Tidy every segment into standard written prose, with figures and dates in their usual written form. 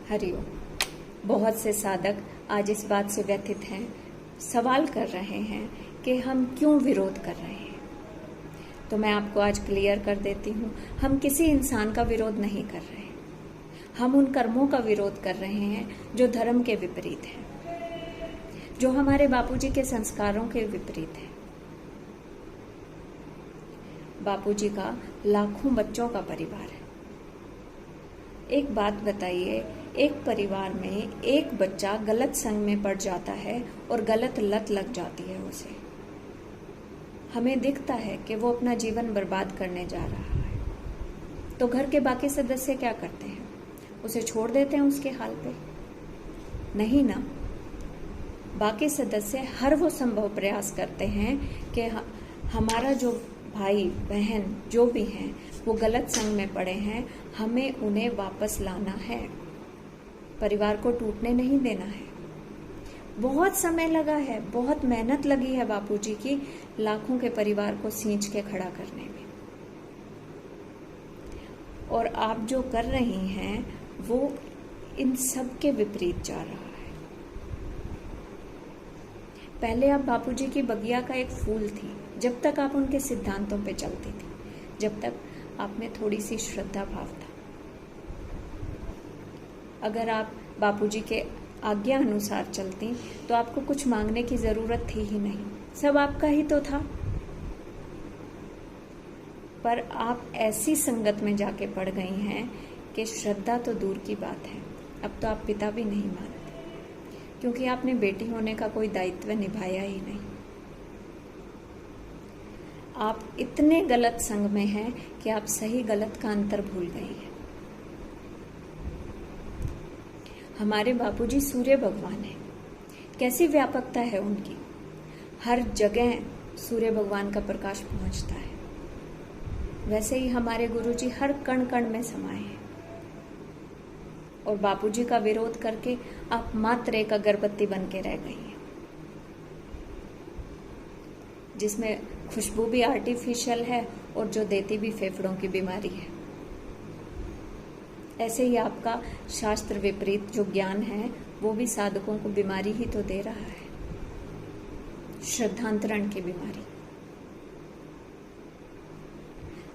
हरिओम। बहुत से साधक आज इस बात से व्यथित हैं, सवाल कर रहे हैं कि हम क्यों विरोध कर रहे हैं। तो मैं आपको आज क्लियर कर देती हूँ, हम किसी इंसान का विरोध नहीं कर रहे हैं। हम उन कर्मों का विरोध कर रहे हैं जो धर्म के विपरीत हैं, जो हमारे बापूजी के संस्कारों के विपरीत है। बापूजी का लाखों बच्चों का परिवार है। एक बात बताइए, एक परिवार में एक बच्चा गलत संग में पड़ जाता है और गलत लत लग जाती है उसे। हमें दिखता है कि वो अपना जीवन बर्बाद करने जा रहा है, तो घर के बाकी सदस्य क्या करते हैं? उसे छोड़ देते हैं उसके हाल पे? नहीं ना। बाकी सदस्य हर वो संभव प्रयास करते हैं कि हमारा जो भाई बहन जो भी हैं वो गलत संग में पड़े हैं, हमें उन्हें वापस लाना है, परिवार को टूटने नहीं देना है। बहुत समय लगा है, बहुत मेहनत लगी है बापूजी की लाखों के परिवार को सींच के खड़ा करने में। और आप जो कर रही हैं वो इन सब के विपरीत जा रहा है। पहले आप बापूजी की बगिया का एक फूल थी, जब तक आप उनके सिद्धांतों पे चलती थी, जब तक आप में थोड़ी सी श्रद्धा भाव था। अगर आप बापूजी के आज्ञा अनुसार चलती तो आपको कुछ मांगने की जरूरत थी ही नहीं, सब आपका ही तो था। पर आप ऐसी संगत में जाके पड़ गई हैं कि श्रद्धा तो दूर की बात है, अब तो आप पिता भी नहीं मानते, क्योंकि आपने बेटी होने का कोई दायित्व निभाया ही नहीं। आप इतने गलत संग में हैं कि आप सही गलत का अंतर भूल गई हैं। हमारे बापूजी सूर्य भगवान हैं, कैसी व्यापकता है उनकी, हर जगह सूर्य भगवान का प्रकाश पहुंचता है। वैसे ही हमारे गुरुजी हर कण कण में समाये हैं। और बापूजी का विरोध करके आप मात्र एक अगरबत्ती बन के रह गई हैं, जिसमें खुशबू भी आर्टिफिशियल है और जो देती भी फेफड़ों की बीमारी है। ऐसे ही आपका शास्त्र विपरीत जो ज्ञान है वो भी साधकों को बीमारी ही तो दे रहा है, श्रद्धांतरण की बीमारी।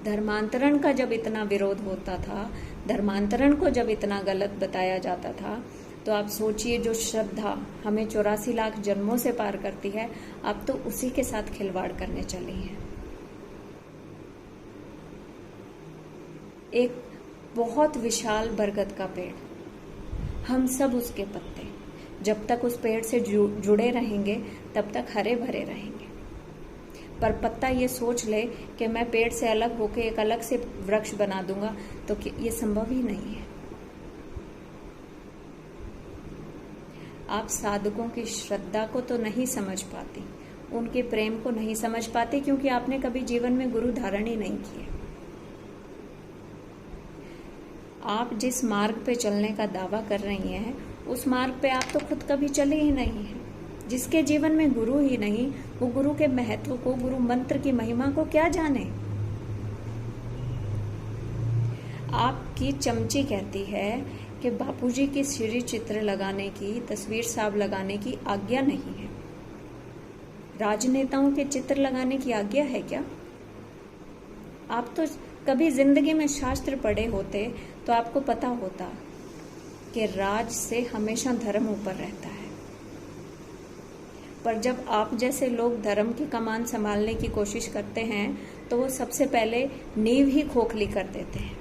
धर्मांतरण का जब इतना विरोध होता था, धर्मांतरण को जब इतना गलत बताया जाता था, तो आप सोचिए जो श्रद्धा हमें 84 लाख जन्मों से पार करती है, आप तो उसी के साथ खिलवाड़ करने चली हैं। एक बहुत विशाल बरगद का पेड़, हम सब उसके पत्ते, जब तक उस पेड़ से जुड़े रहेंगे तब तक हरे भरे रहेंगे। पर पत्ता ये सोच ले कि मैं पेड़ से अलग होकर एक अलग से वृक्ष बना दूंगा, तो ये संभव ही नहीं है। आप साधकों की श्रद्धा को तो नहीं समझ पाती, उनके प्रेम को नहीं समझ पाते, क्योंकि आपने कभी जीवन में गुरु धारण ही नहीं किए। आप जिस मार्ग पे चलने का दावा कर रही हैं, उस मार्ग पे आप तो खुद कभी चले ही नहीं हैं। जिसके जीवन में गुरु ही नहीं, वो गुरु के महत्व को, गुरु मंत्र की महिमा को क्या जाने। आपकी चमची कहती है कि बापूजी की श्री चित्र लगाने की, तस्वीर साहब लगाने की आज्ञा नहीं है। राजनेताओं के चित्र लगाने की आज्ञा है क्या? आप तो कभी जिंदगी में शास्त्र पढ़े होते तो आपको पता होता कि राज से हमेशा धर्म ऊपर रहता है। पर जब आप जैसे लोग धर्म की कमान संभालने की कोशिश करते हैं तो वो सबसे पहले नींव ही खोखली कर देते हैं,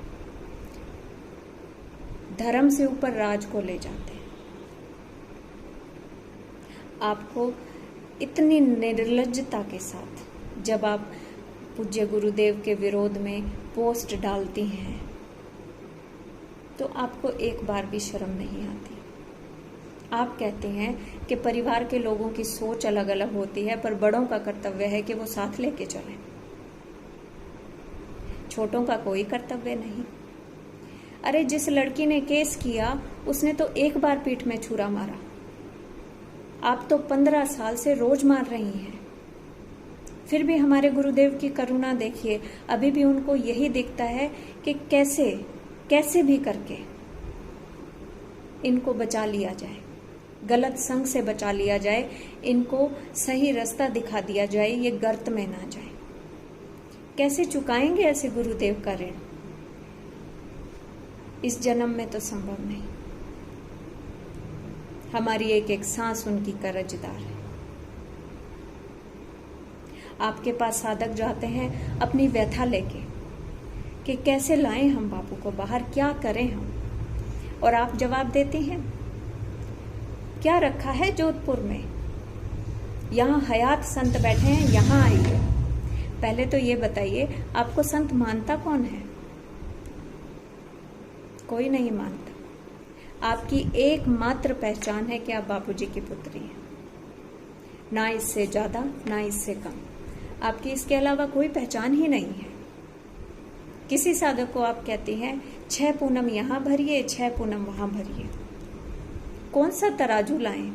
धर्म से ऊपर राज को ले जाते हैं। आपको इतनी निर्लज्जता के साथ जब आप पूज्य गुरुदेव के विरोध में पोस्ट डालती हैं तो आपको एक बार भी शर्म नहीं आती। आप कहते हैं कि परिवार के लोगों की सोच अलग अलग होती है, पर बड़ों का कर्तव्य है कि वो साथ लेके चलें, छोटों का कोई कर्तव्य नहीं। अरे जिस लड़की ने केस किया उसने तो एक बार पीठ में छुरा मारा, आप तो 15 साल से रोज मार रही हैं। फिर भी हमारे गुरुदेव की करुणा देखिए, अभी भी उनको यही दिखता है कि कैसे भी करके इनको बचा लिया जाए, गलत संग से बचा लिया जाए, इनको सही रास्ता दिखा दिया जाए, ये गर्त में ना जाए। कैसे चुकाएंगे ऐसे गुरुदेव का ऋण? इस जन्म में तो संभव नहीं। हमारी एक एक सांस उनकी कर्जदार है। आपके पास साधक जाते हैं अपनी व्यथा लेके कि कैसे लाएं हम बापू को बाहर, क्या करें हम, और आप जवाब देती हैं क्या रखा है जोधपुर में, यहाँ हयात संत बैठे हैं, यहाँ आइए। पहले तो ये बताइए आपको संत मानता कौन है? कोई नहीं मानता। आपकी एकमात्र पहचान है कि आप बापूजी की पुत्री हैं, ना इससे ज्यादा ना इससे कम। आपकी इसके अलावा कोई पहचान ही नहीं है। किसी साधक को आप कहती हैं 6 पूनम यहां भरिए, 6 पूनम वहां भरिए। कौन सा तराजू लाएं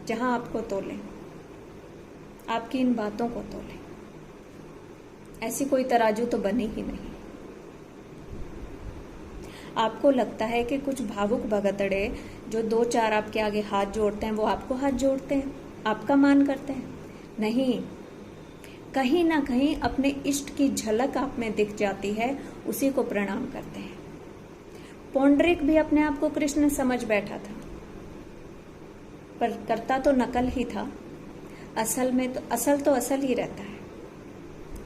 जहां आपको तोले, आपकी इन बातों को तोले? ऐसी कोई तराजू तो बनी ही नहीं। आपको लगता है कि कुछ भावुक भगतड़े जो 2-4 आपके आगे हाथ जोड़ते हैं वो आपको हाथ जोड़ते हैं, आपका मान करते हैं? नहीं, कहीं ना कहीं अपने इष्ट की झलक आप में दिख जाती है, उसी को प्रणाम करते हैं। पौंडरिक भी अपने आप को कृष्ण समझ बैठा था, पर करता तो नकल ही था। असल में तो असल ही रहता है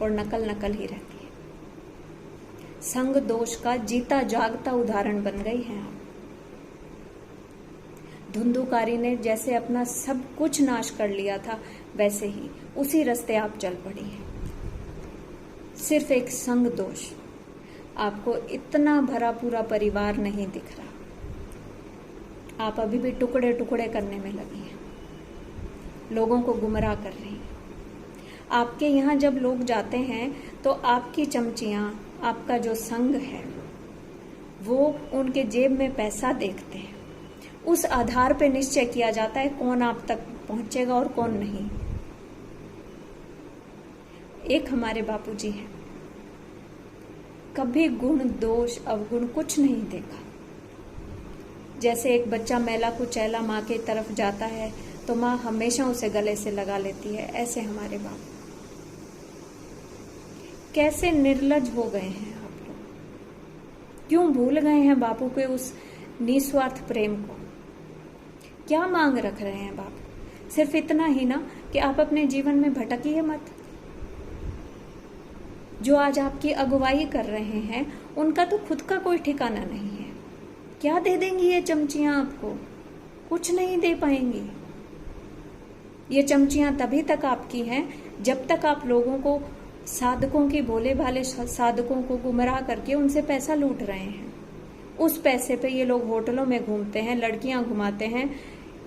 और नकल नकल ही रहती है। संग दोष का जीता जागता उदाहरण बन गई हैं आप। धुंधुकारी ने जैसे अपना सब कुछ नाश कर लिया था, वैसे ही उसी रास्ते आप चल पड़ी हैं। सिर्फ एक संग दोष, आपको इतना भरा पूरा परिवार नहीं दिख रहा। आप अभी भी टुकड़े टुकड़े करने में लगी हैं, लोगों को गुमराह कर रही हैं। आपके यहाँ जब लोग जाते हैं तो आपकी चमचियां, आपका जो संग है, वो उनके जेब में पैसा देखते हैं। उस आधार पे निश्चय किया जाता है कौन आप तक पहुंचेगा और कौन नहीं। एक हमारे बापूजी हैं, कभी गुण दोष अवगुण कुछ नहीं देखा। जैसे एक बच्चा मैला कुचैला माँ की तरफ जाता है तो माँ हमेशा उसे गले से लगा लेती है, ऐसे हमारे बापू। कैसे निर्लज हो गए हैं आप लोग, क्यों भूल गए हैं बापू के उस निस्वार्थ प्रेम को? क्या मांग रख रहे हैं बापू? सिर्फ इतना ही ना कि आप अपने जीवन में भटकिए मत। जो आज आपकी अगुवाई कर रहे हैं उनका तो खुद का कोई ठिकाना नहीं है। क्या दे देंगी ये चमचियां आपको? कुछ नहीं दे पाएंगी। ये चमचियां तभी तक आपकी हैं जब तक आप लोगों को, साधकों की, भोले भाले साधकों को गुमराह करके उनसे पैसा लूट रहे हैं। उस पैसे पे ये लोग होटलों में घूमते हैं, लड़कियां घुमाते हैं।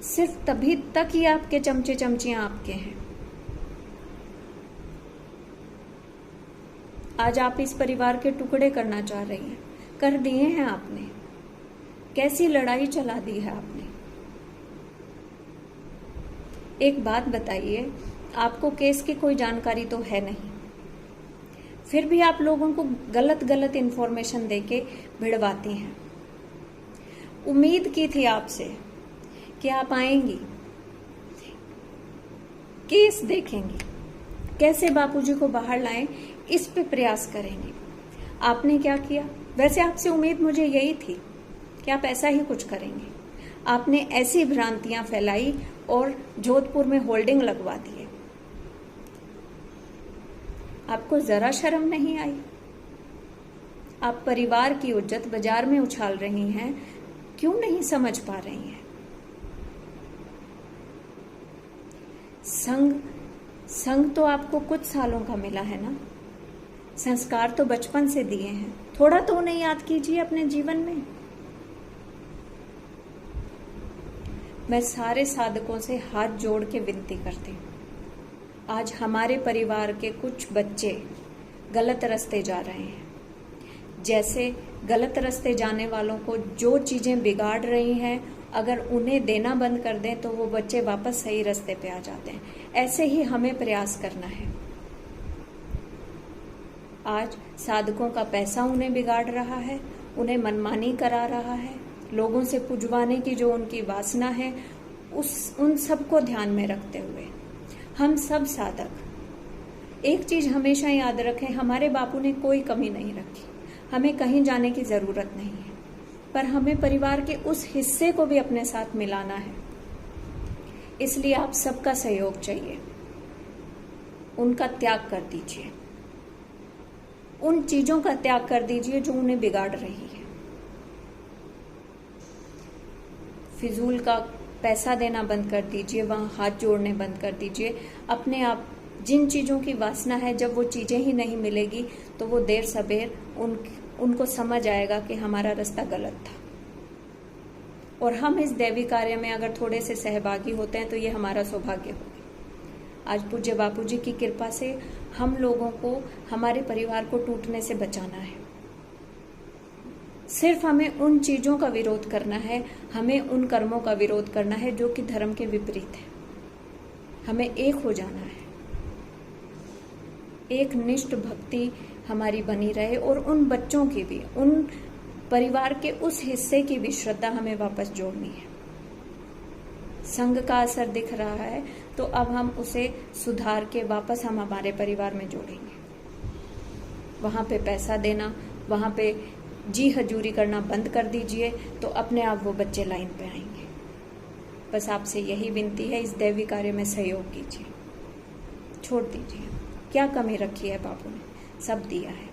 सिर्फ तभी तक ही आपके चमचे चमचियां आपके हैं। आज आप इस परिवार के टुकड़े करना चाह रही हैं, कर दिए हैं आपने। कैसी लड़ाई चला दी है आपने। एक बात बताइए, आपको केस की कोई जानकारी तो है नहीं, फिर भी आप लोगों को गलत गलत इंफॉर्मेशन देके भिड़वाती हैं। उम्मीद की थी आपसे कि आप आएंगी, केस देखेंगी, कैसे बापूजी को बाहर लाएं, इस पे प्रयास करेंगे। आपने क्या किया? वैसे आपसे उम्मीद मुझे यही थी कि आप ऐसा ही कुछ करेंगे। आपने ऐसी भ्रांतियां फैलाई और जोधपुर में होल्डिंग लगवा दिए। आपको जरा शर्म नहीं आई? आप परिवार की इज्जत बाजार में उछाल रही हैं, क्यों नहीं समझ पा रही हैं? संग तो आपको कुछ सालों का मिला है ना, संस्कार तो बचपन से दिए हैं, थोड़ा तो उन्हें याद कीजिए अपने जीवन में। मैं सारे साधकों से हाथ जोड़ के विनती करती हूँ, आज हमारे परिवार के कुछ बच्चे गलत रास्ते जा रहे हैं। जैसे गलत रास्ते जाने वालों को जो चीजें बिगाड़ रही हैं, अगर उन्हें देना बंद कर दें तो वो बच्चे वापस सही रास्ते पे आ जाते हैं। ऐसे ही हमें प्रयास करना है। आज साधकों का पैसा उन्हें बिगाड़ रहा है, उन्हें मनमानी करा रहा है, लोगों से पुजवाने की जो उनकी वासना है, उन सबको ध्यान में रखते हुए हम सब साधक एक चीज हमेशा याद रखें, हमारे बापू ने कोई कमी नहीं रखी, हमें कहीं जाने की जरूरत नहीं है, पर हमें परिवार के उस हिस्से को भी अपने साथ मिलाना है। इसलिए आप सबका सहयोग चाहिए। उनका त्याग कर दीजिए, उन चीजों का त्याग कर दीजिए जो उन्हें बिगाड़ रही है। फिजूल का पैसा देना बंद कर दीजिए, वहां हाथ जोड़ने बंद कर दीजिए। अपने आप जिन चीजों की वासना है, जब वो चीजें ही नहीं मिलेगी तो वो देर सबेर उनको समझ आएगा कि हमारा रास्ता गलत था। और हम इस दैवी कार्य में अगर थोड़े से सहभागी होते हैं तो ये हमारा सौभाग्य होगा। आज पूज्य बापूजी की कृपा से हम लोगों को हमारे परिवार को टूटने से बचाना है। सिर्फ हमें उन चीजों का विरोध करना है, हमें उन कर्मों का विरोध करना है जो कि धर्म के विपरीत है। हमें एक हो जाना है, एक निष्ठ भक्ति हमारी बनी रहे, और उन बच्चों की भी, उन परिवार के उस हिस्से की भी श्रद्धा हमें वापस जोड़नी है। संघ का असर दिख रहा है तो अब हम उसे सुधार के वापस हम हमारे परिवार में जोड़ेंगे। वहां पे पैसा देना, वहां पे जी हजूरी करना बंद कर दीजिए, तो अपने आप वो बच्चे लाइन पे आएंगे। बस आपसे यही विनती है, इस दैवी कार्य में सहयोग कीजिए, छोड़ दीजिए। क्या कमी रखी है बापू ने, सब दिया है।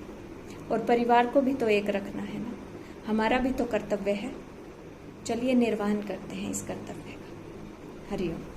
और परिवार को भी तो एक रखना है ना, हमारा भी तो कर्तव्य है। चलिए निर्वहन करते हैं इस कर्तव्य का। हरिओम।